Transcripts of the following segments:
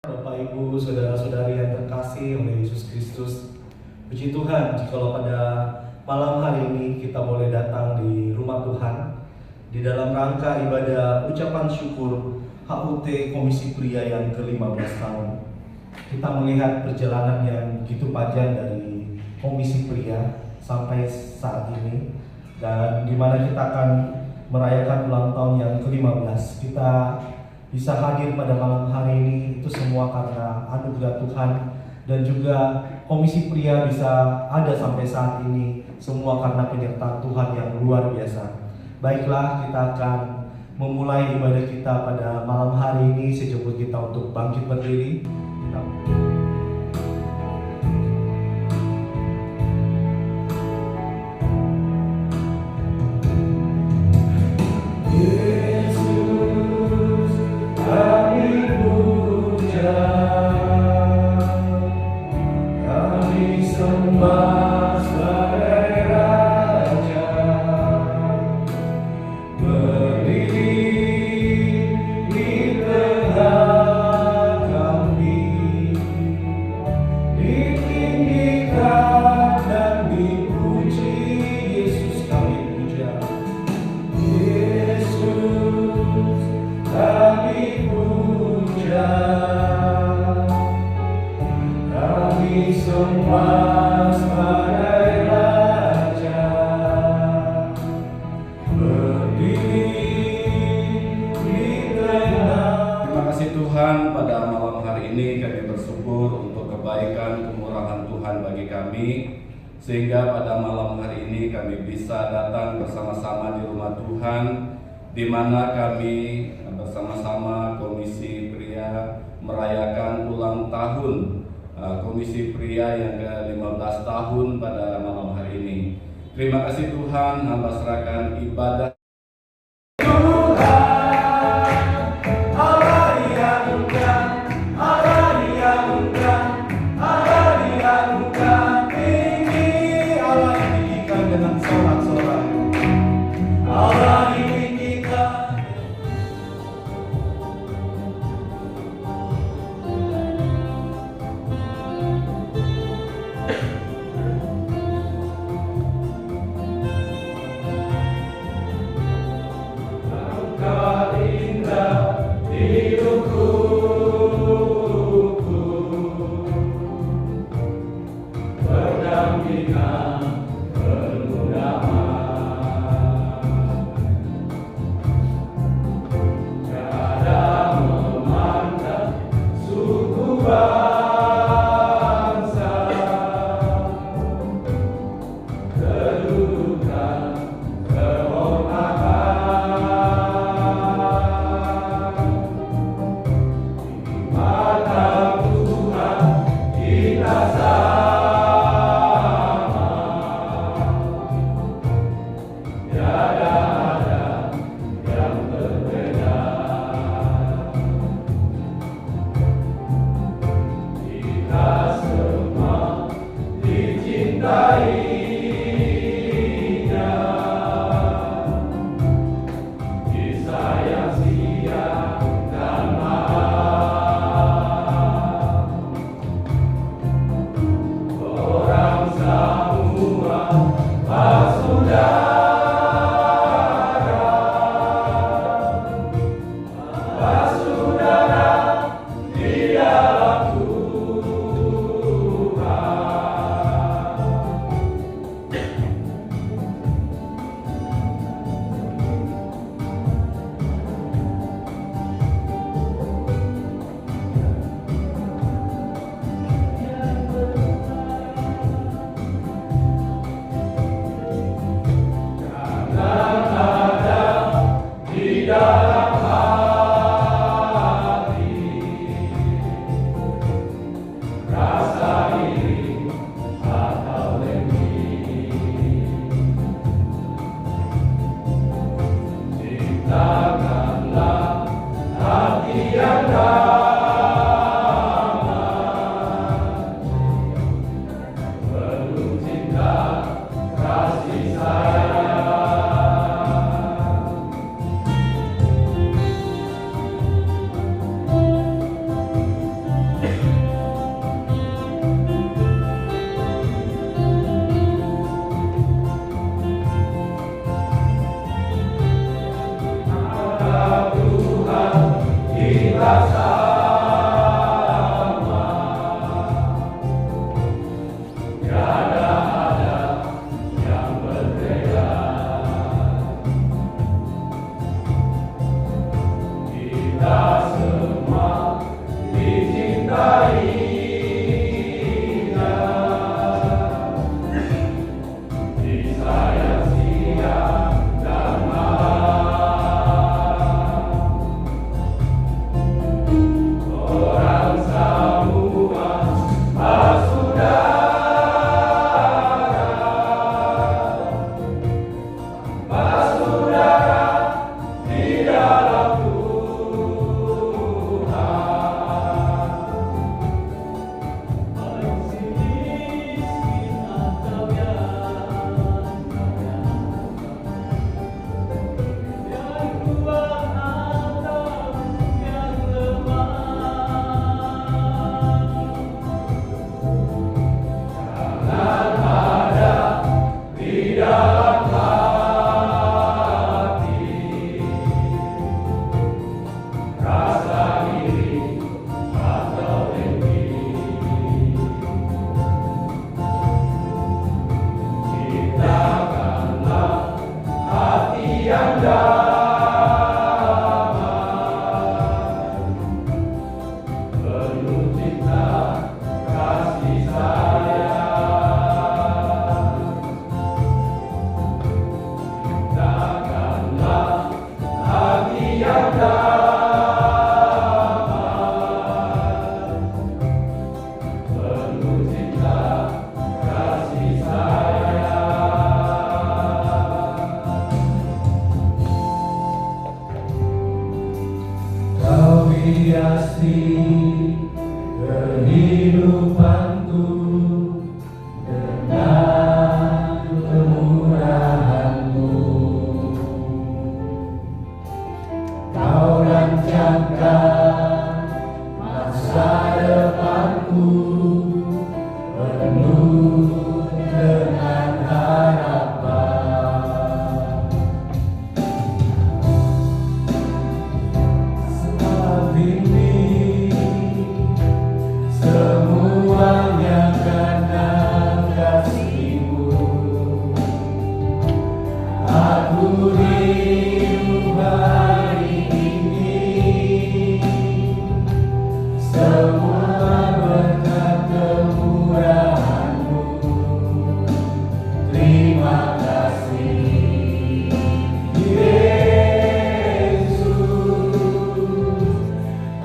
Bapak Ibu, saudara-saudari yang terkasih oleh Yesus Kristus, puji Tuhan jikalau pada malam hari ini kita boleh datang di rumah Tuhan di dalam rangka ibadah ucapan syukur HUT Komisi Pria yang ke-15 tahun. Kita melihat perjalanan yang begitu panjang dari Komisi Pria sampai saat ini, dan di mana kita akan merayakan ulang tahun yang ke-15. Kita bisa hadir pada malam hari ini itu semua karena anugerah Tuhan, dan juga Komisi Pria bisa ada sampai saat ini semua karena penyertaan Tuhan yang luar biasa. Baiklah, kita akan memulai ibadah kita pada malam hari ini. Sejemput kita untuk bangkit berdiri. Tuhan, pada malam hari ini kami bersyukur untuk kebaikan kemurahan Tuhan bagi kami, sehingga pada malam hari ini kami bisa datang bersama-sama di rumah Tuhan, di mana kami bersama-sama Komisi Pria merayakan ulang tahun Komisi Pria yang ke-15 tahun pada malam hari ini. Terima kasih Tuhan, hamba serahkan ibadah hiasi kehidupanku dengan kemurahan-Mu. Kau rancangkan masa depanku penuh dengan harapan. Saat ini semuanya karena kasih-Mu. Aku hidup hari ini semua berkat kemurahan-Mu. Terima kasih Yesus,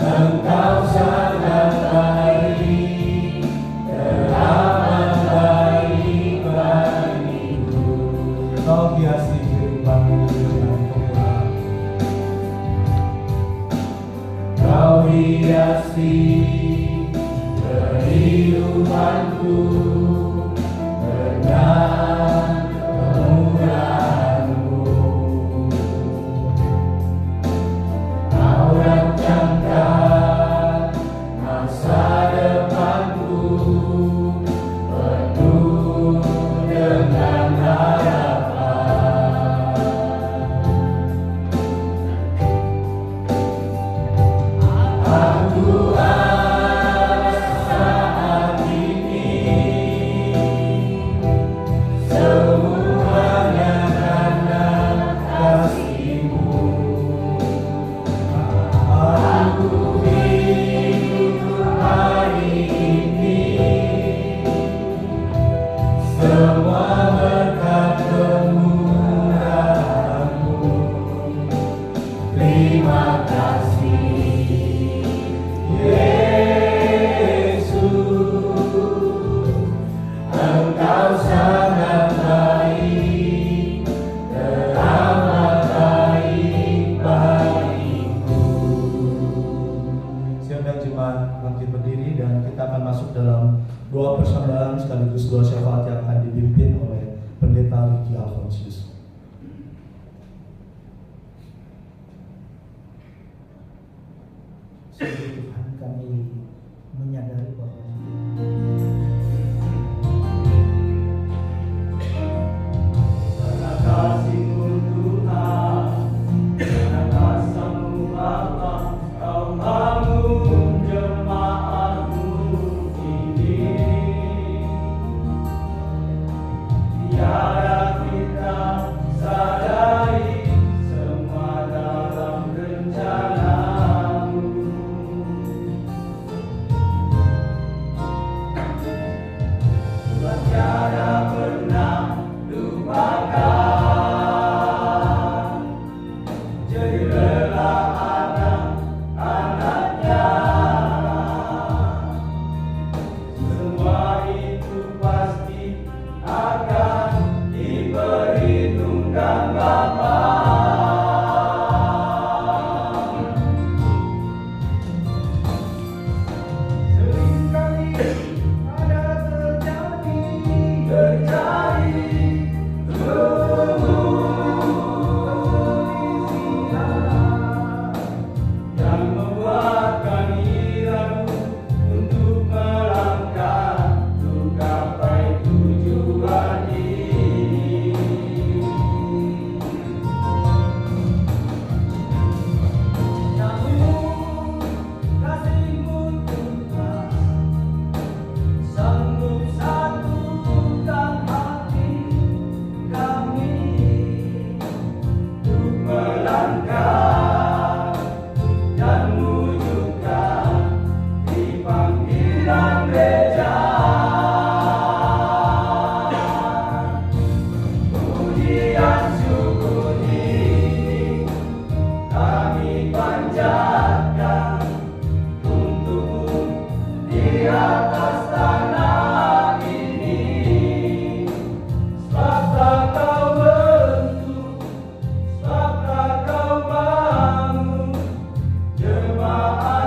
Engkau sangat baik, teramat baik bagiku. Kau hiasi kehidupanku dengan kemurahan. Kau hiasi kehidupanku dengan kemurahan-Mu. Kau rancangkan masa depanku penuh dengan harapan. Aku saat ini semuanya karena kasih-Mu. Aku hidup hari ini semua berkat kemurahan-Mu. Terima kasih Yesus, Engkau sangat baik, teramat baik bagiku. Siapa yang jemaat bangkit berdiri dan kita akan masuk dalam doa persembahan sekaligus doa syafaat yang akan dipimpin oleh Pendeta Ricky Alfonsius. Sungguh Tuhan, kami menyadari bahwa Karena kasih-Mu Tuhan, karena kasih-Mu Bapa, Kau bangun jemaat-Mu ini. Tiada kita sadari semua dalam rencana-Mu. Tuhan tiada pernah lupakan jadi rela anak-anaknya. Semua itu pasti akan diperhitungkan Bapa. Seringkali ada terjadi yang membuat kami ragu untuk melangkah untuk gapai tujuan ini. Namun kasih-Mu Tuhan sanggup satukan hati kami untuk melangkah dan wujudkan di panggilan gereja. Pujian syukur ini kami panjatkan untuk-Mu di atas tanah ini. Sebab telah Kau bentuk, sebab telah Kau bangun jemaat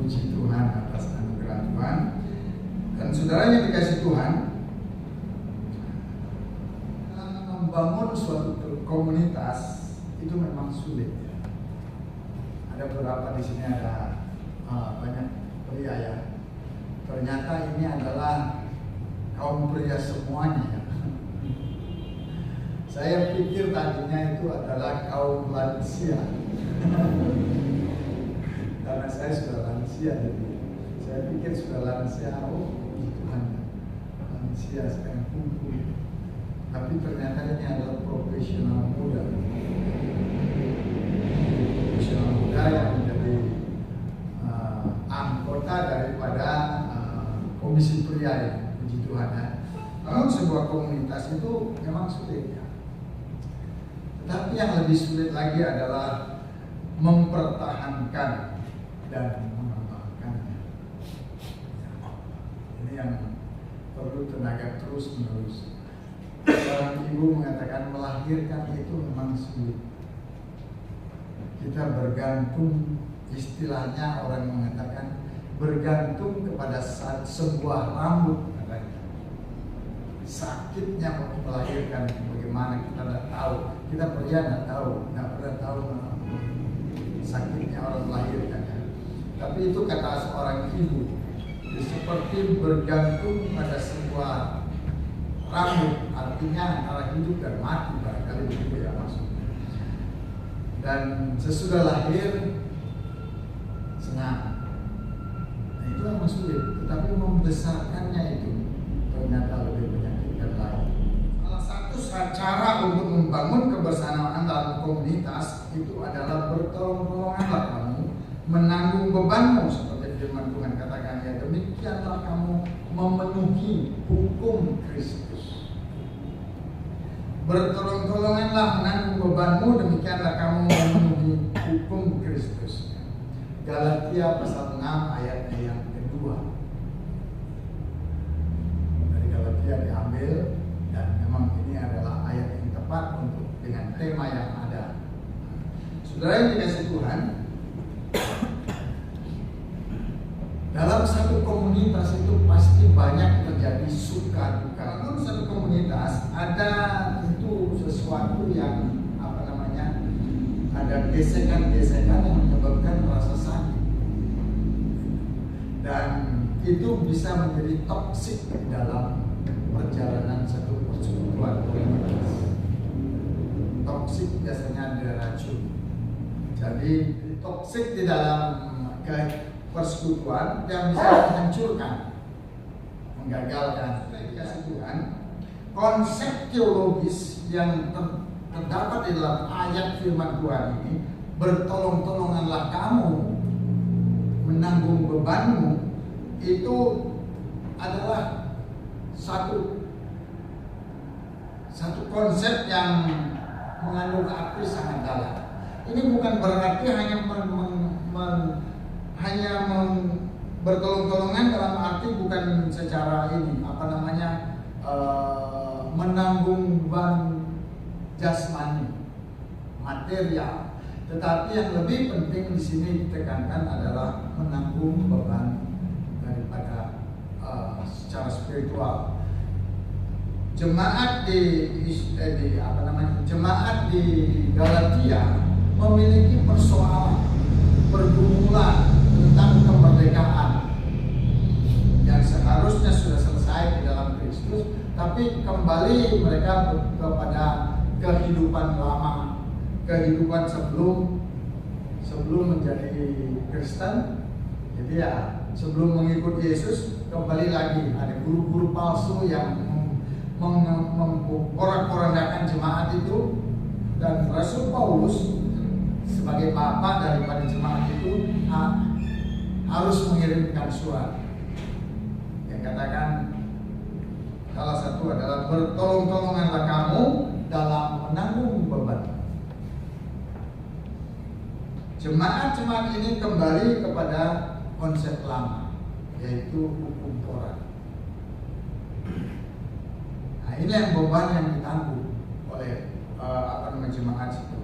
Puji Tuhan atas anugerah Tuhan. saudara yang dikasih Tuhan, membangun suatu komunitas itu memang sulit. Ada beberapa di sini ada banyak pria ya. Ternyata ini adalah kaum pria semuanya ya. Saya pikir tadinya itu adalah kaum lansia. Karena saya sudah lansia jadi saya pikir sudah lansia, Tuhan, lansia sekarang kumpul. Tapi ternyata ini adalah profesional muda yang menjadi anggota daripada komisi pria ya, puji Tuhan ya. Memang sebuah komunitas itu memang sulit ya. Tetapi yang lebih sulit lagi adalah mempertahankan dan mengembangkannya. Ini yang perlu tenaga terus menerus. Seorang ibu mengatakan melahirkan itu memang sulit. Kita bergantung, istilahnya orang mengatakan bergantung kepada sebuah rambut katanya. Sakitnya melahirkan bagaimana kita tidak tahu. Kita pria tidak tahu, tidak pernah tahu sakitnya orang melahirkan. Tapi itu kata seorang ibu, seperti bergantung pada sebuah rambut, artinya antara hidup dan mati, barangkali begitu ya maksudnya. Dan sesudah lahir senang. Nah, itu yang sulit, tetapi membesarkannya itu ternyata lebih menyakitkan lagi. Salah satu cara untuk membangun kebersamaan dalam komunitas itu adalah bertolong-tolonganlah kamu menanggung bebanmu, seperti firman Tuhan katakan ya, demikianlah kamu memenuhi hukum Kristus. Bertolong-tolonganlah menanggung bebanmu, demikianlah kamu memenuhi hukum Kristus. Galatia pasal 6 ayatnya yang kedua. Dari Galatia diambil, dan memang ini adalah ayat yang tepat untuk dengan tema yang ada. Saudara yang dikasih Tuhan, dalam satu komunitas itu pasti banyak terjadi suka duka. Dalam satu komunitas ada itu sesuatu yang ada gesekan-gesekan yang menyebabkan rasa sakit, dan itu bisa menjadi toksik di dalam perjalanan satu persekutuan komunitas. Toksik biasanya ada racun. Jadi toksik di dalam persekutuan yang bisa menghancurkan, menggagalkan. Dikasih Tuhan, konsep teologis yang terdapat di dalam ayat firman Tuhan ini, bertolong-tolonganlah kamu menanggung bebanmu, itu adalah satu konsep yang mengandung arti sangat dalam. Ini bukan berarti hanya bertolong-tolongan dalam arti bukan secara ini menanggung beban jasmani, material, tetapi yang lebih penting di sini ditekankan adalah menanggung beban daripada secara spiritual. Jemaat jemaat di Galatia memiliki persoalan, pergumulan tentang kemerdekaan yang seharusnya sudah selesai di dalam Kristus, tapi kembali mereka kepada kehidupan lama, kehidupan sebelum menjadi Kristen. Jadi ya, sebelum mengikuti Yesus, kembali lagi ada guru-guru palsu yang memporak-porandakan jemaat itu, dan Rasul Paulus sebagai bapak daripada jemaat itu harus mengirimkan surat yang katakan salah satu adalah bertolong-tolonganlah kamu dalam menanggung beban. Jemaat-jemaat ini kembali kepada konsep lama, yaitu hukum Taurat. Nah, ini yang beban yang ditanggung oleh jemaat itu.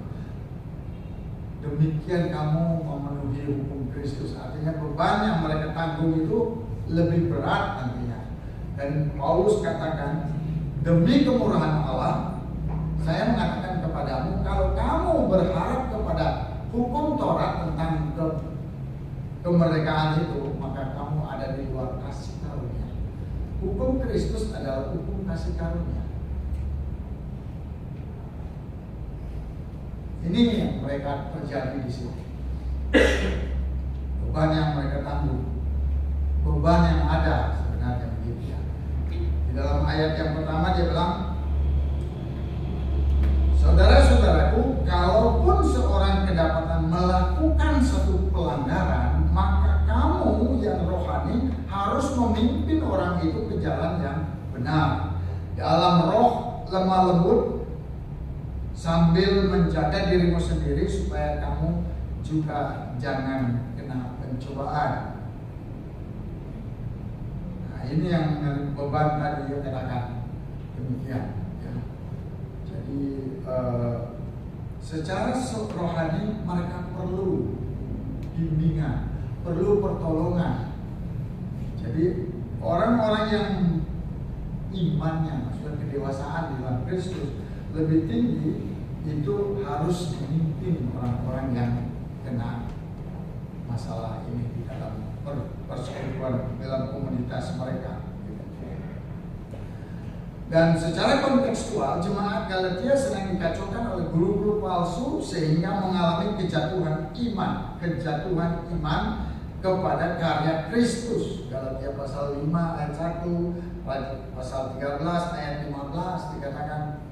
Demikian kamu memenuhi hukum Kristus, artinya beban yang mereka tanggung itu lebih berat nantinya. Dan Paulus katakan, demi kemurahan Allah, saya mengatakan kepadamu, kalau kamu berharap kepada hukum Taurat tentang kemerdekaan itu, maka kamu ada di luar kasih karunia. Hukum Kristus adalah hukum kasih karunia. Ini yang mereka terjadi di sini. Beban yang mereka tanggung, beban yang ada sebenarnya begitu ya. Di dalam ayat yang pertama dia bilang, saudara-saudaraku, kalaupun seorang kedapatan melakukan satu pelanggaran, maka kamu yang rohani harus memimpin orang itu ke jalan yang benar, dalam roh lemah lembut, sambil menjaga dirimu sendiri supaya kamu juga jangan kena pencobaan. Nah, ini yang beban tadi ya, katakan demikian ya. Jadi secara rohani mereka perlu bimbingan, perlu pertolongan. Jadi orang-orang yang imannya, maksudnya kedewasaan di dalam Kristus lebih tinggi, itu harus memimpin orang-orang yang kena masalah ini di dalam persekutuan dalam komunitas mereka. Dan secara kontekstual, jemaat Galatia sedang dikacaukan oleh guru-guru palsu sehingga mengalami kejatuhan iman kepada karya Kristus. Galatia pasal 5 ayat 1, pasal 13 ayat 15 dikatakan,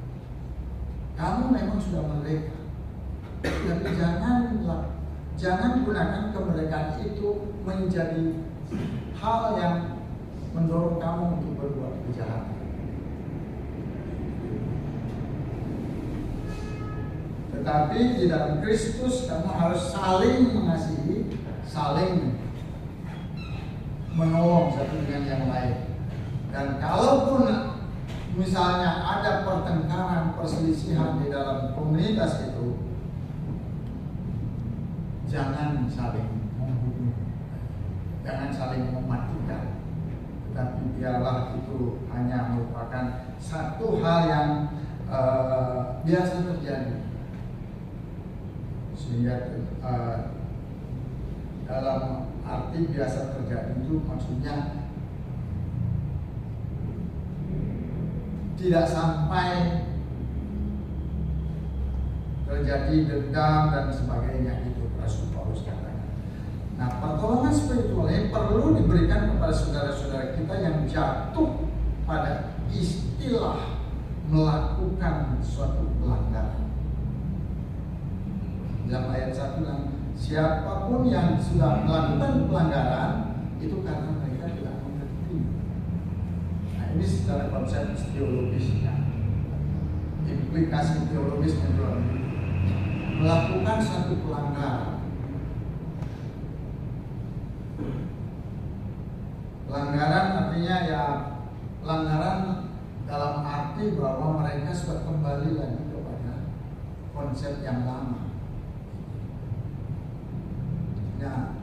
kamu memang sudah merdeka, tapi jangan gunakan kemerdekaan itu menjadi hal yang mendorong kamu untuk berbuat kejahatan. Tetapi di dalam Kristus kamu harus saling mengasihi, saling menolong satu dengan yang lain. Dan kalaupun misalnya ada pertengkaran, perselisihan di dalam komunitas itu, jangan saling membunuh, jangan saling mematikan, tetapi biarlah itu hanya merupakan satu hal yang biasa terjadi. Sehingga dalam arti biasa terjadi itu maksudnya tidak sampai terjadi dendam dan sebagainya, itu Rasul Paulus katakan. Nah, pertolongan spiritual ini perlu diberikan kepada saudara-saudara kita yang jatuh pada istilah melakukan suatu pelanggaran. Dalam ayat 1 bilang, siapapun yang sudah melakukan pelanggaran itu karena mereka tidak mengerti. Nah, ini secara konsep teologisnya, implikasi teologisnya juga. Melakukan satu pelanggaran. Pelanggaran artinya ya pelanggaran dalam arti bahwa mereka sudah kembali lagi kepada konsep yang lama. Nah,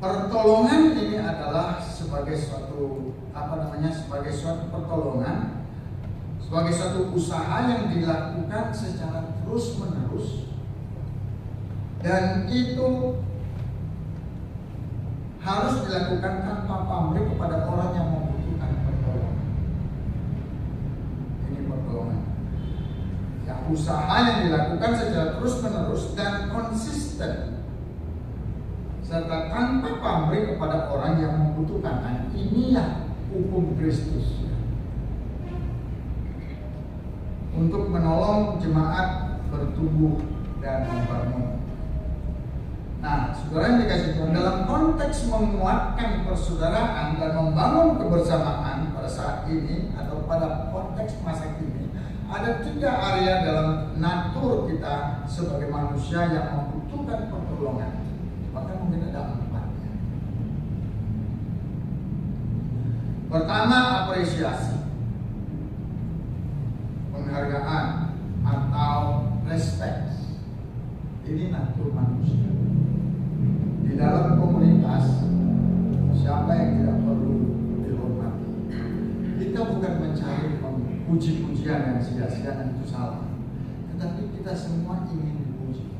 pertolongan ini adalah sebagai suatu sebagai suatu pertolongan, sebagai suatu usaha yang dilakukan secara terus-menerus, dan itu harus dilakukan tanpa pamrih kepada orang yang membutuhkan pertolongan. Ini pertolongan. Yang usaha yang dilakukan secara terus-menerus dan konsisten, serta tanpa pamrih kepada orang yang membutuhkan. Nah, inilah hukum Kristus untuk menolong jemaat bertumbuh dan membangun. Nah, saudara yang dikasih Tuhan, dalam konteks menguatkan persaudaraan dan membangun kebersamaan pada saat ini atau pada konteks masa kini, ada 3 area dalam natur kita sebagai manusia yang membutuhkan pertolongan. Bahkan mungkin ada 4 ya. Pertama, apresiasi, penghargaan atau respect. Ini natur manusia. Di dalam komunitas puji-pujian yang sia-sia dan itu salah. Tetapi kita semua ingin dipuji.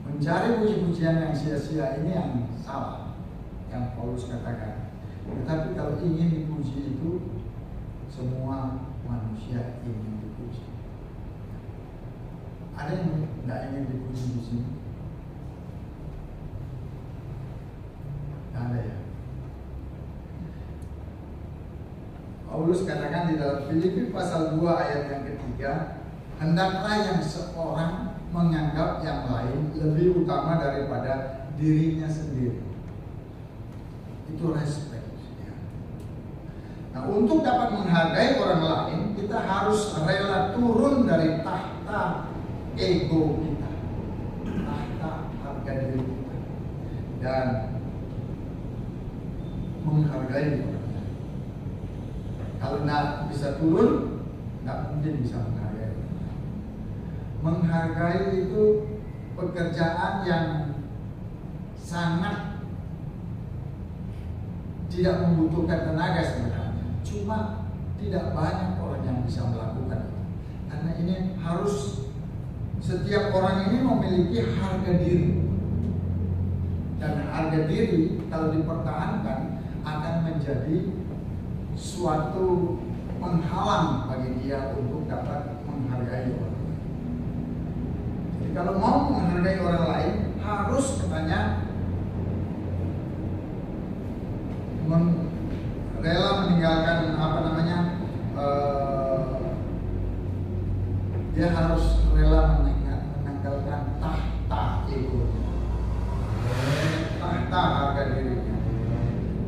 Mencari puji-pujian yang sia-sia ini yang salah, yang Paulus katakan. Tetapi kalau ingin dipuji itu, semua manusia ingin dipuji. Ada yang tidak ingin dipuji di sini? Tidak ada ya. Paulus katakan di dalam Filipi pasal 2 ayat yang ketiga, hendaklah yang seorang menganggap yang lain lebih utama daripada dirinya sendiri. Itu respect. Nah, untuk dapat menghargai orang lain, kita harus rela turun dari tahta ego kita, tahta harga diri kita, dan menghargai orang lain. Kalau tidak bisa turun, tidak mungkin bisa menghargai. Menghargai itu pekerjaan yang sangat tidak membutuhkan tenaga sebenarnya. Cuma tidak banyak orang yang bisa melakukan itu. Karena ini harus, setiap orang ini memiliki harga diri. Dan harga diri kalau dipertahankan akan menjadi suatu penghalang bagi dia untuk dapat menghargai orang lain. Jadi kalau mau menghargai orang lain, harus katanya rela meninggalkan dia harus rela meninggalkan tahta ego, tahta harga dirinya.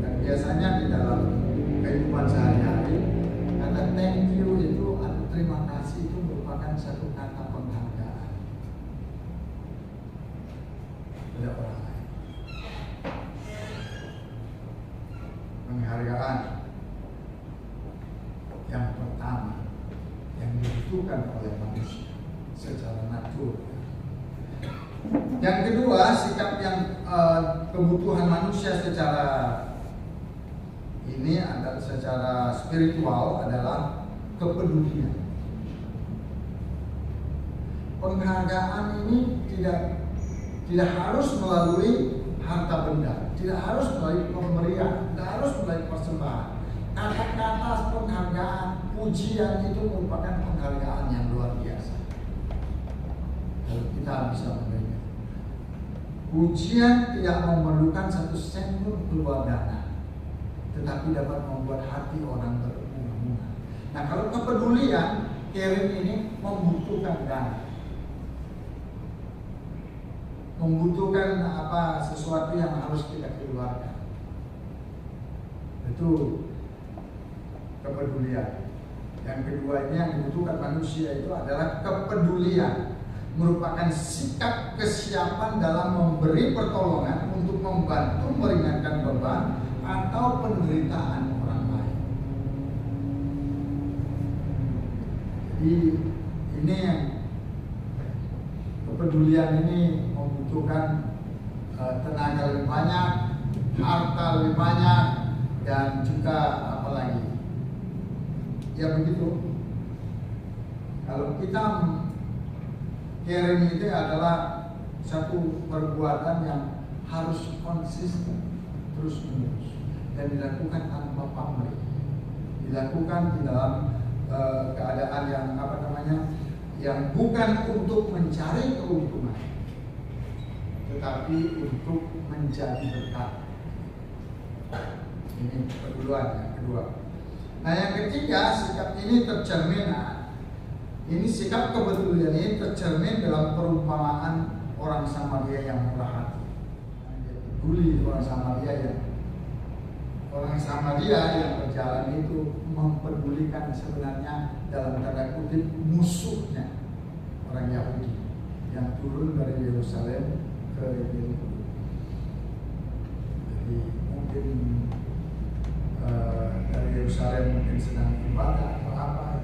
Dan biasanya di dalam kehidupan sehari-hari, kata thank you itu atau terima kasih itu merupakan satu kata penghargaan pada orang lain. Penghargaan yang pertama yang dibutuhkan oleh manusia secara natural. Yang kedua, sikap yang kebutuhan manusia secara ini adalah secara spiritual adalah kepedulian. Penghargaan ini tidak harus melalui harta benda, tidak harus melalui pemberian, tidak harus melalui persembahan. Kata-kata penghargaan, pujian itu merupakan penghargaan yang luar biasa. Kalau kita bisa menerima, pujian tidak memerlukan satu sen pun keluar dana, tetapi dapat membuat hati orang berbunga-bunga. Nah, kalau kepedulian, caring ini membutuhkan dana, membutuhkan sesuatu yang harus kita keluarkan. Itu kepedulian. Yang kedua ini yang dibutuhkan manusia itu adalah kepedulian, merupakan sikap kesiapan dalam memberi pertolongan untuk membantu meringankan beban atau penderitaan orang lain. Jadi ini yang kepedulian ini membutuhkan tenaga lebih banyak, harta lebih banyak, dan juga apa lagi? Ya begitu. Kalau kita caring itu adalah satu perbuatan yang harus konsisten, terus menerus, dan dilakukan tanpa pamrih, dilakukan di dalam keadaan yang yang bukan untuk mencari keuntungan, tetapi untuk menjadi berkat. Ini kepedulian yang kedua. Nah, yang ketiga, sikap ini tercermin. Ini sikap kepedulian ini tercermin dalam perumpamaan orang Samaria yang murah hati. Dia peduli orang Samaria yang berjalan itu mempedulikan sebenarnya dalam tanda kutip musuhnya orang Yahudi yang turun dari Yerusalem ke Yeriko. Jadi mungkin dari Yerusalem mungkin sedang ibadah atau apa,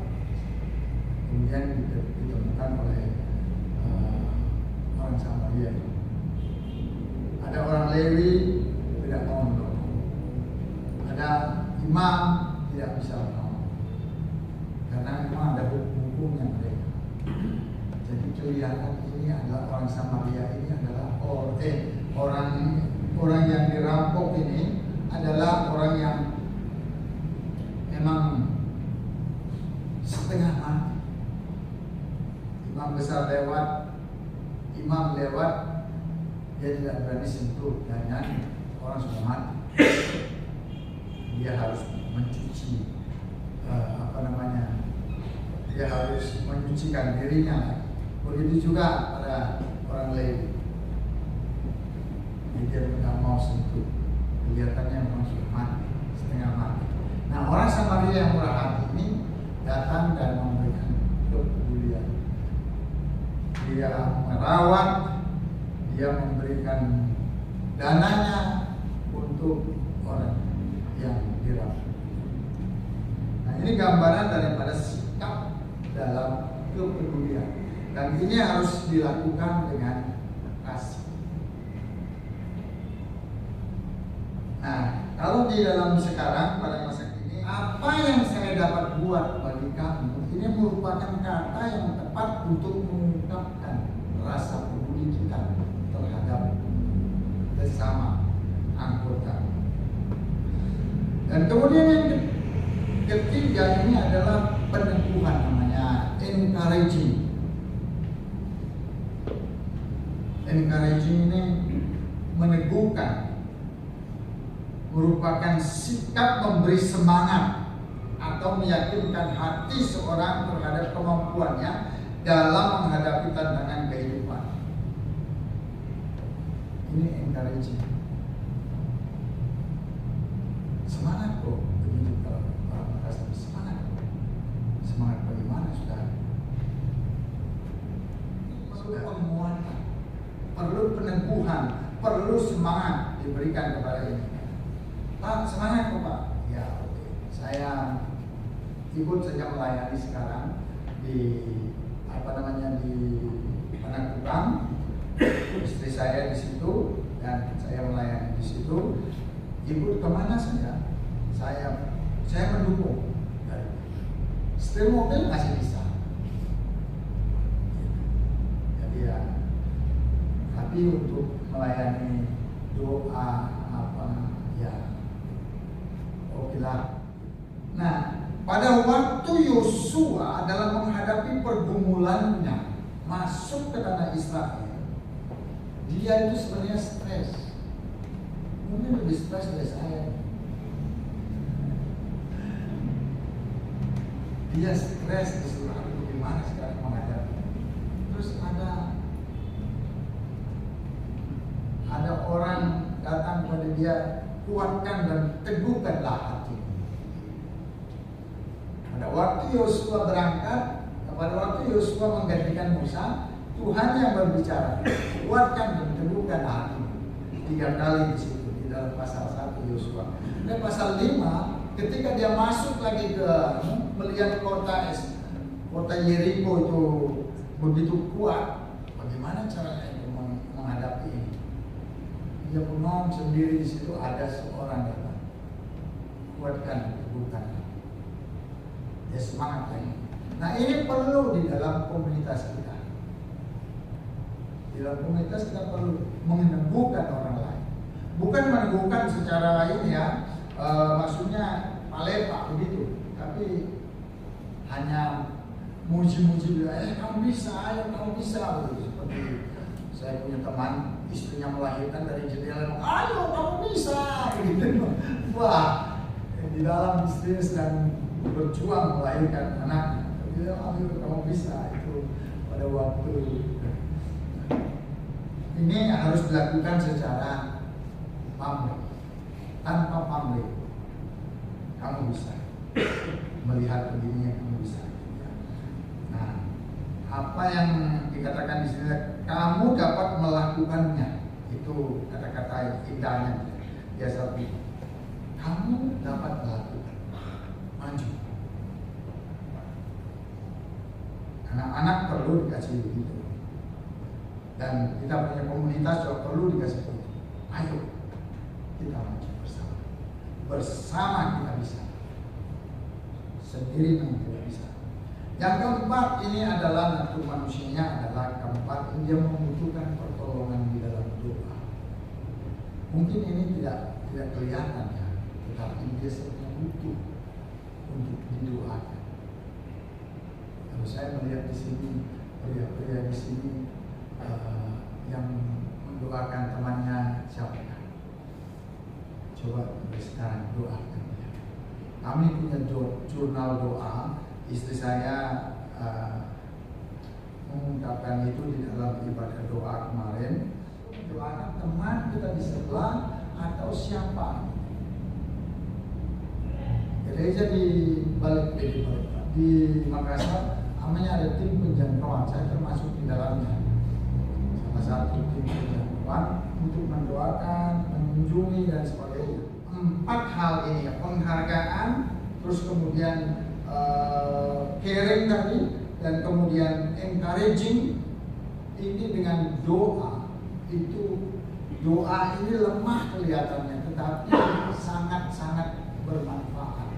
kemudian ditemukan oleh orang Samaria. Ada orang Lewi tidak mau menolong, ada kelahiran ini adalah orang Samaria ini adalah orang yang dirampok ini adalah orang yang memang setengah mati. Imam besar lewat, imam lewat, dia tidak berani sentuh dengan orang sudah mati. Dia harus mencuci dia harus menyucikan dirinya. Begitu juga pada orang Lewi. Dia tidak mau sentuh, kelihatannya memang sudah mati, setengah mati. Nah, orang Samaria yang murah hati ini datang dan memberikan kepedulian. Dia merawat, dia memberikan dananya untuk orang yang dirawat. Nah, ini gambaran daripada sikap dalam kepedulian, dan ini harus dilakukan dengan kasih. Nah, kalau di dalam sekarang pada masa kini, apa yang saya dapat buat bagi kamu ini merupakan kata yang tepat untuk mengungkapkan rasa peduli kita terhadap sesama anggota. Dan kemudian yang ketiga ini adalah peneguhan, namanya encouraging. Encouraging ini meneguhkan, merupakan sikap memberi semangat atau meyakinkan hati seorang terhadap kemampuannya dalam menghadapi tantangan kehidupan. Ini encouraging. Semangat kok, begitu kalau orang merasa semangat. Semangat bagaimana, saudara? Perlu penguatan, perlu peneguhan, perlu semangat diberikan kepada ini. Pak, semangat kok Pak. Ya, oke. Saya ikut saja melayani sekarang di di Panakukang. Istri saya di situ dan saya melayani di situ. Ikut kemana saja, saya mendukung. Setir mobil masih bisa. Jadi ya, tapi untuk melayani doa oke lah. Nah, pada waktu Yosua dalam menghadapi pergumulannya masuk ke tanah Israel, dia itu sebenarnya stres. Mungkin lebih stres dari saya. Dia stres di seluruh aku bagaimana sekarang menghadapi. Terus ada orang datang pada dia, kuatkan dan teguhkanlah hati. Pada waktu Yosua berangkat, pada waktu Yosua menggantikan Musa, Tuhan yang berbicara, kuatkan dan teguhkan hati. 3 kali di situ di dalam pasal 1 Yosua. Dan pasal 5, ketika dia masuk lagi ke melihat kota Yeriko itu begitu kuat, bagaimana caranya itu menghadapi ini? Dia penolong sendiri di situ, ada seorang datang, kuatkan, teguhkan. Dia semangat lagi. Nah, ini perlu di dalam komunitas kita. Di dalam komunitas kita perlu meneguhkan orang lain. Bukan meneguhkan secara ini ya, maksudnya palepak begitu. Tapi hanya muji-muji dia, kamu bisa, ayo kamu bisa. Seperti saya punya teman, istrinya melahirkan dari jendela, ayo kamu bisa. Begitu. Wah, di dalam istri sedang berjuang melahirkan anaknya. Dia ayo kamu bisa. Itu pada waktu ini harus dilakukan secara pamrih, tanpa pamrih. Kamu bisa melihat begini, kamu bisa. Nah, apa yang dikatakan di sini, kamu dapat melakukannya. Itu kata-kata indahnya. Biasa begitu. Kamu dapat melakukan. Maju. Anak-anak perlu dikasih begitu. Dan kita punya komunitas juga perlu dikasih begitu. Ayo, kita maju bersama. Bersama kita bisa. Sendiri memang tidak bisa. Yang keempat ini adalah natur manusianya adalah keempat, dia membutuhkan pertolongan di dalam doa. Mungkin ini tidak kelihatan ya, tetapi dia sebenarnya butuh untuk didoakan. Kalau saya melihat di sini pria-pria di sini yang mendoakan temannya siapa? Coba sekarang doakan dia. Kami punya jurnal doa. Istri saya mengungkapkan itu di dalam ibadah doa kemarin. Doakan teman kita di sebelah atau siapa. Gereja di Makassar namanya ada tim penjangkauan, saya termasuk di dalamnya. Salah satu tim penjangkauan untuk mendoakan, mengunjungi dan sebagainya. 4 hal ini, penghargaan, terus kemudian caring tadi, dan kemudian encouraging. Ini dengan doa, itu doa ini lemah kelihatannya, tetapi sangat-sangat bermanfaat.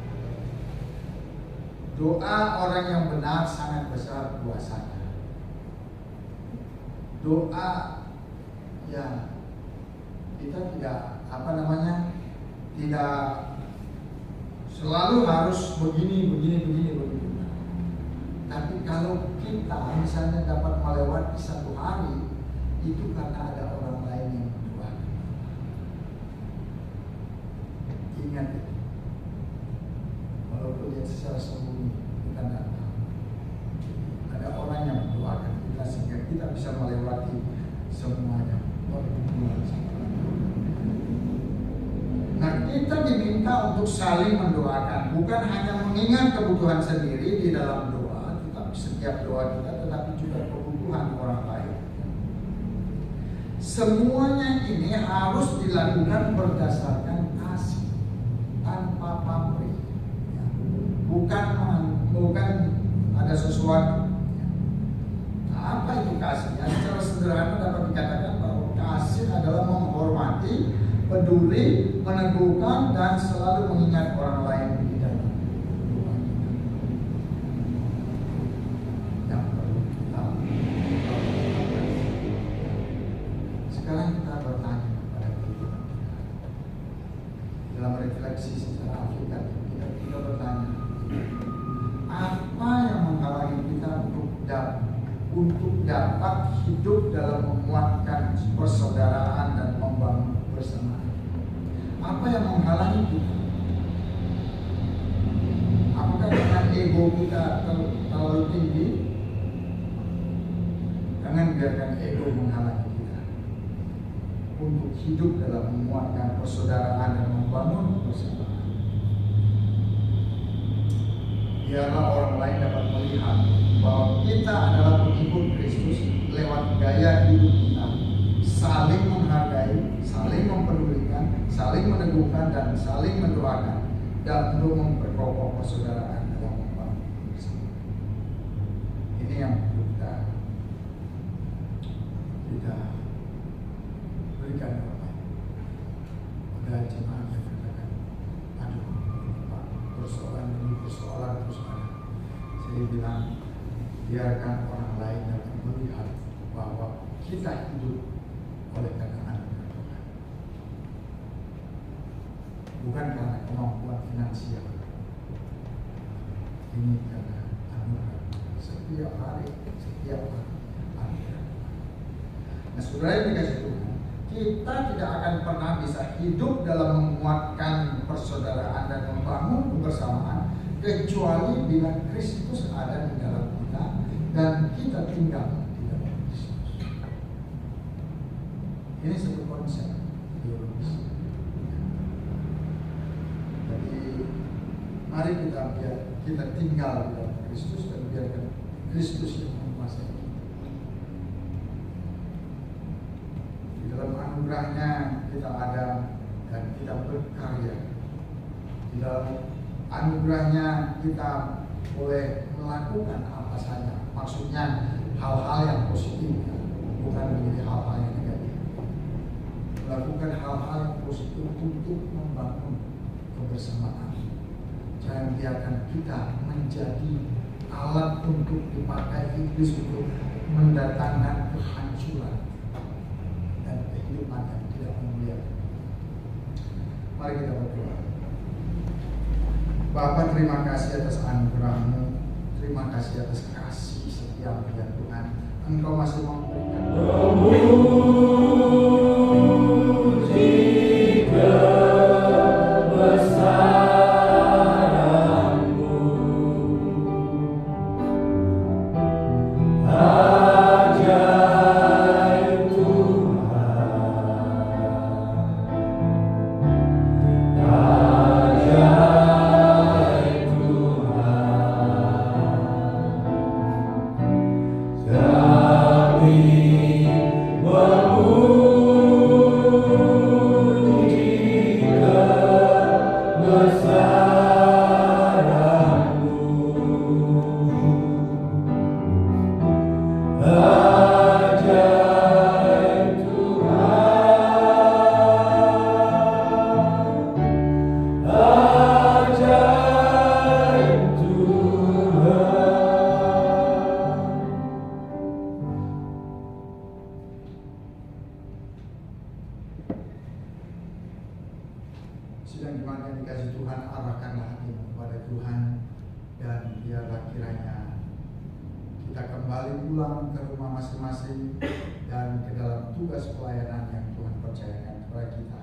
Doa orang yang benar sangat besar kuasanya. Doa ya kita tidak tidak selalu harus begini. Tapi kalau kita misalnya dapat melewati satu hari, itu karena ada orang lain yang mendoakan. Ingat itu. Walaupun dia secara sembunyi, kita tidak tahu. Ada orang yang mendoakan kita sehingga kita bisa melewati semuanya. Nah, kita diminta untuk saling mendoakan, bukan hanya mengingat kebutuhan sendiri di dalam doa, tetapi setiap doa kita, tetapi juga kebutuhan orang lain. Semuanya ini harus dilakukan berdasarkan kasih, tanpa pamrih. Bukan ada sesuatu. Nah, apa itu kasih? Secara sederhana dapat dikatakan bahwa kasih adalah menghormati, peduli, meneguhkan, dan selalu mengingat orang lain di dalam doa kita. Yang perlu kita lakukan. Sekarang kita bertanya kepada kita dalam refleksi secara aplikatif. Kita bertanya, apa yang menghalangi kita untuk dapat hidup dalam menguatkan persaudaraan dan membangun bersamaan? Apa yang menghalangi kita? Apakah karena ego kita terlalu tinggi? Jangan biarkan ego menghalangi kita untuk hidup dalam menguatkan persaudaraan dan membangun bersamaan. Biarlah orang lain dapat melihat bahwa kita adalah pengikut Kristus lewat gaya hidup kita, saling menghargai, saling mempedulikan, saling meneguhkan, dan saling mendoakan, dan untuk memperkokoh persaudaraan dalam membangun bersama. Ini yang perlu kita berikan kepada jemaat yang katakan, aduh, Pak, persoalan demi persoalan terus ada. Saya bilang, biarkan orang lain dapat melihat bahwa kita hidup oleh karena anugerah Tuhan, bukan karena kemampuan finansial. Ini karena anugerah setiap hari anugerah. Nah, saudara yang dikasih Tuhan, kita tidak akan pernah bisa hidup dalam menguatkan persaudaraan dan membangun kebersamaan kecuali bila Kristus ada di dalam kita dan kita tinggal di dalam Kristus. Ini satu konsep teologis. Jadi mari kita tinggal di dalam Kristus dan biarkan Kristus yang menguasai kita. Di dalam anugerahnya kita ada dan kita berkarya. Di dalam anugerahnya kita boleh melakukan apa saja. Maksudnya hal-hal yang positif, bukan menjadi hal-hal yang negatif. Melakukan hal-hal yang positif untuk membangun kebersamaan. Jangan biarkan kita menjadi alat untuk dipakai iblis untuk mendatangkan kehancuran dan kehidupan yang tidak memuliakan. Mari kita berdoa. Bapa, terima kasih atas anugerah-Mu, terima kasih atas kasih setia-Mu ya Tuhan. Engkau masih memberikan sidang jemaat yang dikasih Tuhan, arahkanlah hatimu kepada Tuhan, dan biarlah kiranya kita kembali pulang ke rumah masing-masing dan ke dalam tugas pelayanan yang Tuhan percayakan kepada kita.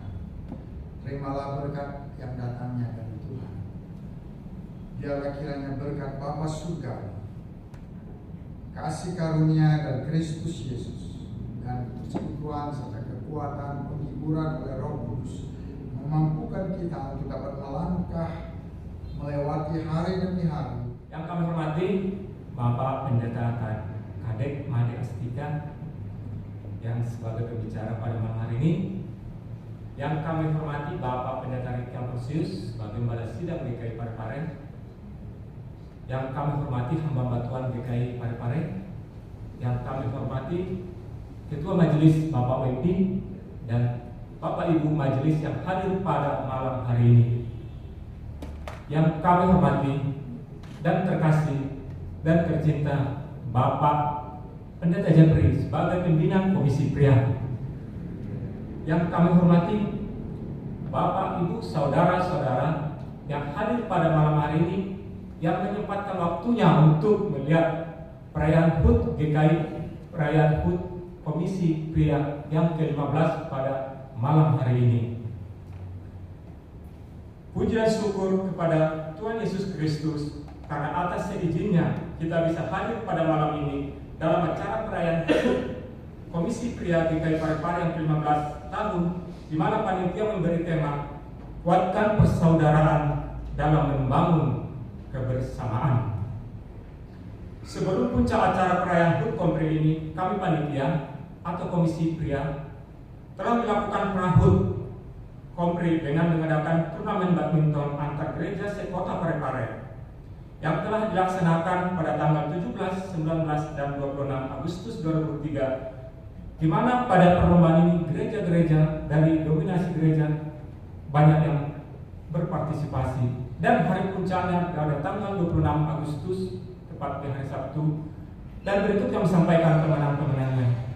Terimalah berkat yang datangnya dari Tuhan. Biarlah kiranya berkat Bapa Surgawi, kasih karunia dan Kristus Yesus, dan persekutuan serta kekuatan penghiburan oleh Roh Kudus memampukan kita untuk dapat melangkah melewati hari demi hari. Yang kami hormati Bapak Pendeta Kadek Made Astika yang sebagai pembicara pada malam hari ini. Yang kami hormati Bapak Pendeta Riki Ambrosius sebagai Gembala Sidang GKI Parepare. Yang kami hormati hamba Tuhan GKI Parepare. Yang kami hormati Ketua Majelis Bapak Wempi dan Bapak Ibu Majelis yang hadir pada malam hari ini. Yang kami hormati dan terkasih dan tercinta Bapak Pendeta Jeffrey sebagai pembina Komisi Pria. Yang kami hormati Bapak Ibu saudara-saudara yang hadir pada malam hari ini, yang menyempatkan waktunya untuk melihat perayaan HUT GKI, perayaan HUT Komisi Pria yang ke-15 pada malam hari ini. Puji dan syukur kepada Tuhan Yesus Kristus karena atas seizinnya kita bisa hadir pada malam ini dalam acara perayaan Komisi Pria GKI Parepare yang ke-15 tahun, di mana panitia memberi tema kuatkan persaudaraan dalam membangun kebersamaan. Sebelum puncak acara perayaan HUT Kompre ini, kami panitia atau Komisi Pria telah melakukan prahut Kompre dengan mengadakan turnamen badminton antar gereja sekota Parepare yang telah dilaksanakan pada tanggal 17, 19, dan 26 Agustus 2003, di mana pada perlombaan ini gereja-gereja dari dominasi gereja banyak yang berpartisipasi, dan hari puncaknya pada tanggal 26 Agustus tepat di hari Sabtu, dan berikut yang disampaikan pemenang-pemenangnya.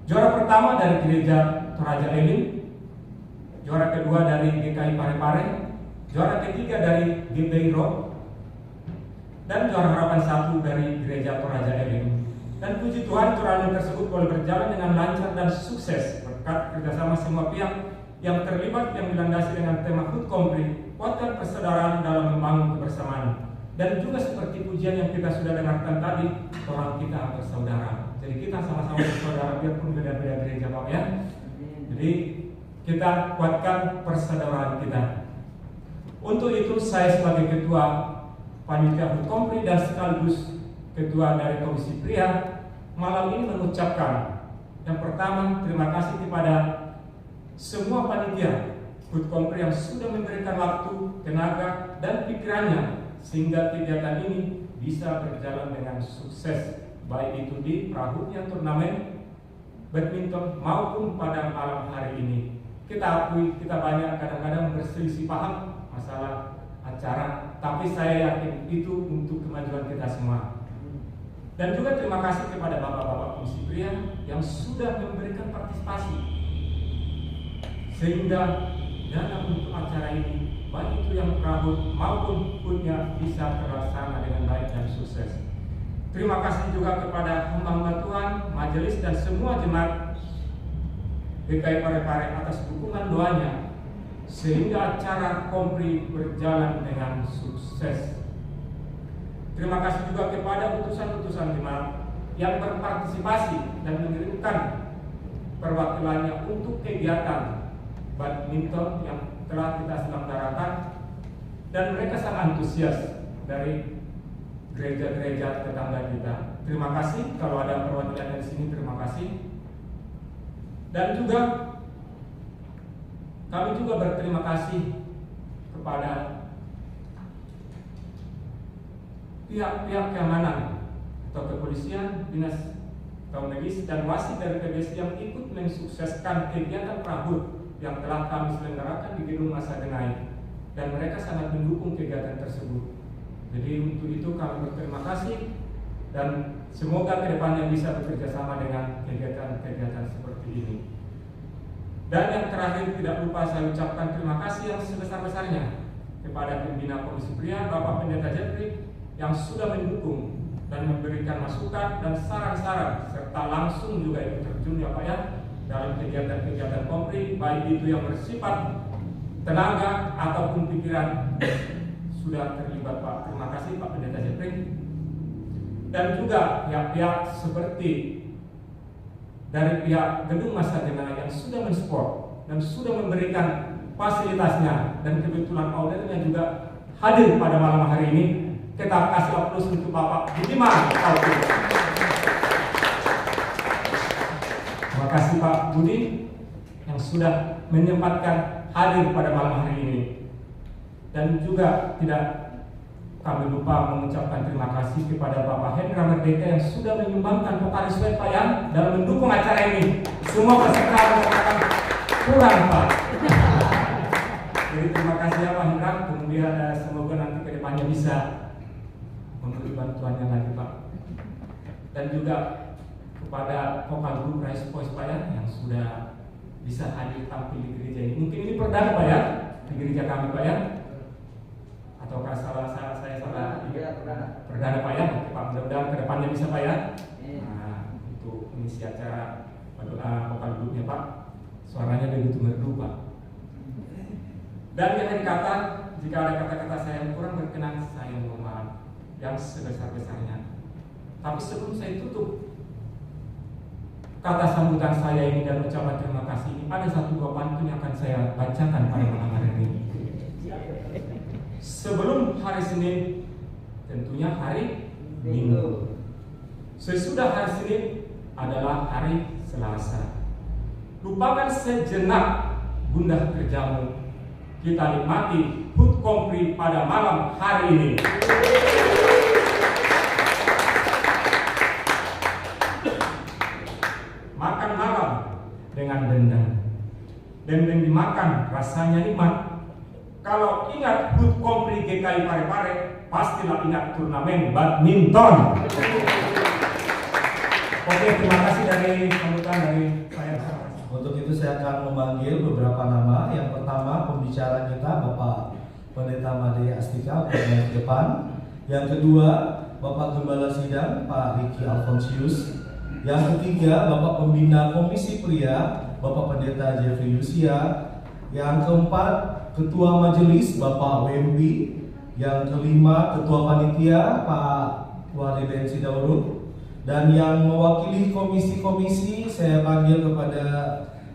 Juara pertama dari Gereja Toraja Elim, juara kedua dari GKI Parepare, juara ketiga dari GBI Road, dan juara harapan 1 dari Gereja Toraja Elim. Dan puji Tuhan, turnamen tersebut boleh berjalan dengan lancar dan sukses berkat kerjasama semua pihak yang terlibat, yang dilandasi dengan tema HUT Kompre, kuatkan persaudaraan dalam membangun kebersamaan. Dan juga seperti pujian yang kita sudah dengarkan tadi, orang kita bersaudara. Jadi kita sama-sama bersaudara biarpun beda-beda gereja, Pak ya. Jadi kita kuatkan persaudaraan kita. Untuk itu saya sebagai ketua panitia HUT Kompre dan sekaligus ketua dari Komisi Pria malam ini mengucapkan yang pertama, terima kasih kepada semua panitia HUT Kompre yang sudah memberikan waktu, tenaga, dan pikirannya sehingga kegiatan ini bisa berjalan dengan sukses, baik itu di prahutnya turnamen badminton maupun pada malam hari ini. Kita akui kita banyak kadang-kadang berselisih paham masalah acara tapi saya yakin itu untuk kemajuan kita semua. Dan juga terima kasih kepada bapak-bapak komisi pria yang sudah memberikan partisipasi sehingga dana untuk acara ini, baik itu yang perabot maupun punya, bisa terlaksana dengan baik dan sukses. Terima kasih juga kepada hamba-hamba Tuhan, majelis dan semua jemaat GKI Parepare atas dukungan doanya sehingga acara Kompri berjalan dengan sukses. Terima kasih juga kepada utusan-utusan jemaat yang berpartisipasi dan mengirimkan perwakilannya untuk kegiatan badminton yang telah kita selenggarakan, dan mereka sangat antusias dari gereja-gereja tetangga kita. Terima kasih. Kalau ada perwakilan dari sini, terima kasih. Dan juga kami juga berterima kasih kepada pihak-pihak keamanan atau kepolisian, dinas kaum medis dan wasit dari PBS yang ikut mensukseskan kegiatan prabut yang telah kami selenggarakan di gedung Masa Denai, dan mereka sangat mendukung kegiatan tersebut. Jadi untuk itu kami berterima kasih, dan semoga kedepannya bisa bekerja sama dengan kegiatan-kegiatan seperti ini. Dan yang terakhir, tidak lupa saya ucapkan terima kasih yang sebesar-besarnya kepada pimpinan Komisi Pria, Bapak Pendeta Jeffrey, yang sudah mendukung dan memberikan masukan dan saran-saran, serta langsung juga ikut terjun ya Pak ya dalam kegiatan-kegiatan Kompri, baik itu yang bersifat tenaga ataupun pikiran, sudah terlibat Pak. Terima kasih Pak Pendeta Jeffrey. Dan juga pihak-pihak seperti dari pihak Gedung Masa Denai yang sudah mensupport dan sudah memberikan fasilitasnya, dan kebetulan ownernya juga hadir pada malam hari ini. Kita kasih aplaus untuk Bapak Budiman. Terima kasih Pak Budi yang sudah menyempatkan hadir pada malam hari ini. Dan juga tidak kami lupa mengucapkan terima kasih kepada Bapak Hendra Merdeka yang sudah menyumbangkan vokalis Pak yang dalam mendukung acara ini. Semua peserta mengatakan kurang Pak. Jadi terima kasih ya Pak Hendra. Kemudian semoga nanti kedepannya bisa memberi bantuannya lagi Pak. Dan juga kepada vokal grup Rise Voice Pak ya, yang sudah bisa hadir tampil di gereja ini. Mungkin ini perdana Pak ya di gereja kami Pak ya, ataukah saya salah? Perdana Pak ya. Pak, mudah-mudahan kedepannya bisa Pak ya. Nah, untuk mengisi acara vokal grupnya Pak, suaranya begitu merdu Pak. Dan yang dikata, jika ada kata-kata saya yang kurang berkenan, saya mohon maaf yang sebesar-besarnya. Tapi sebelum saya tutup kata sambutan saya ini dan ucapan terima kasih ini, ada satu dua pantun yang akan saya bacakan pada malam hari ini. Sebelum hari Senin, tentunya hari Minggu. Sesudah hari Senin adalah hari Selasa. Lupakan sejenak gundah kerjamu. Kita nikmati HUT Kompri pada malam hari ini. Makan malam dengan dendeng. Dendeng dimakan rasanya nikmat. Kalau ingat HUT Kompri GKI Parepare, pastilah ingat turnamen badminton. Oke, terima kasih dari sambutan dari saya. Untuk itu saya akan memanggil beberapa nama. Yang pertama pembicara kita Bapak Pendeta Made Astika ke depan. Yang kedua Bapak Gembala Sidang Pak Riki Alfonsius. Yang ketiga Bapak Pembina Komisi Pria Bapak Pendeta Jeffrey Lucia. Yang keempat Ketua Majelis Bapak Wembi. Yang kelima Ketua Panitia Pak Wali BNC Dauruk. Dan yang mewakili komisi-komisi saya panggil kepada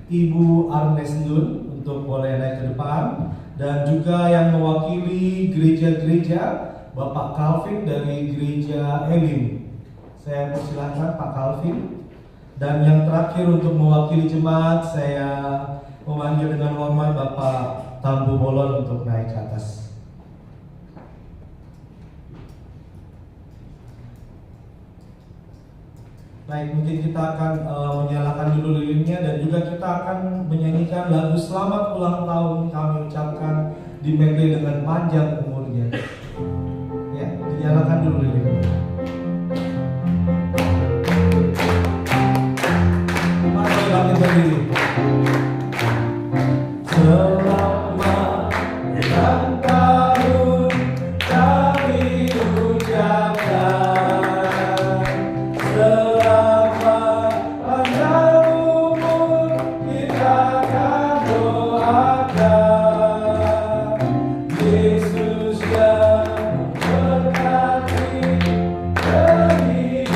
Ibu Arnes Nun untuk boleh naik ke depan. Dan juga yang mewakili gereja-gereja Bapak Calvin dari Gereja Elim. Saya persilahkan Pak Calvin. Dan yang terakhir untuk mewakili jemaat saya memanggil dengan hormat Bapak Tambu Bolon untuk naik ke atas. Baik, mungkin kita akan menyalakan dulu lilinnya dan juga kita akan menyanyikan lagu Selamat Ulang Tahun kami ucapkan di medley dengan panjang umurnya. Nyalakan dulu lilin. Mari bangkit berdiri. Selamat ulang tahun kami ucapkan. Selamat panjang umur kita akan doakan. Yesus yang memberkati kehidupanmu.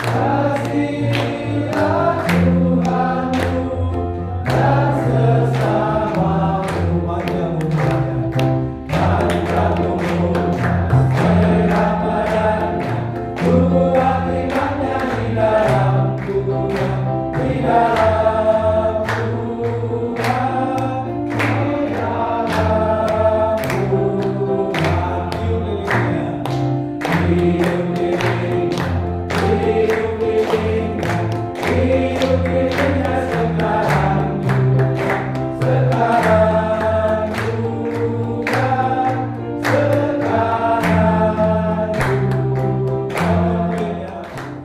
Kasihilah Tuhanmu dan sesamamu. Panjang umurnya, panjang umurnya, merah badannya, kuat imannya di dalam Tuhan, di dalam Tuhan, di dalam Tuhan. Tiup lilinnya, tiup lilinnya, tiup lilinnya sekarang juga, sekarang juga, sekarang juga.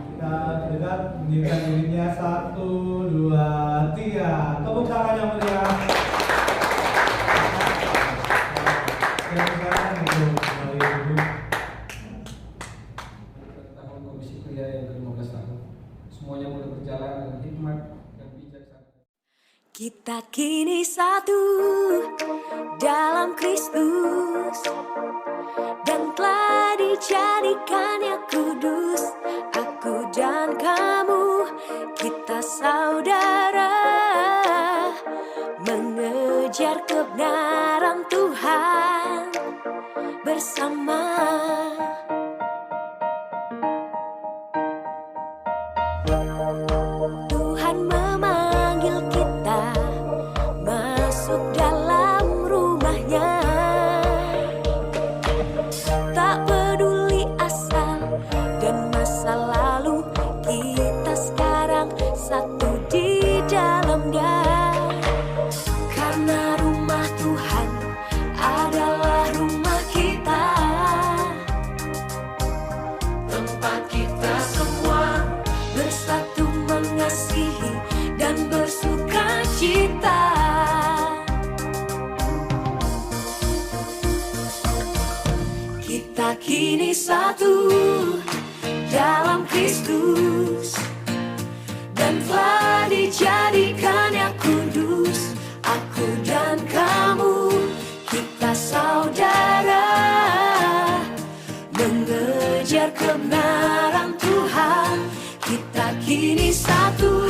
Kita dekat bunyikan lilinnya 1, 2, 3. Tepuk tangan yang meriah. Dan sekarang untuk kembali duduk. Tahun Komisi Pria yang ke-15 tahun. Semuanya boleh berjalan dengan hikmat dan bijaksana. Kita kini satu dalam Kristus dan telah dijadikannya kudus. Aku dan kamu, kita saudara, mengejar kebenaran Tuhan bersama. Tuhan memanggil kita masuk dalam rumahnya. Tak peduli asal dan masa lalu, kita sekarang satu di dalamnya. Karena rumah Tuhan adalah rumah kita, tempat kita semua bersatu mengasihi dan bersuka cita. Kita kini satu dalam Kristus dan telah dijadikannya kudus. Aku dan kamu, kita saudara, mengejar kebenaran Tuhan. Kita kini satu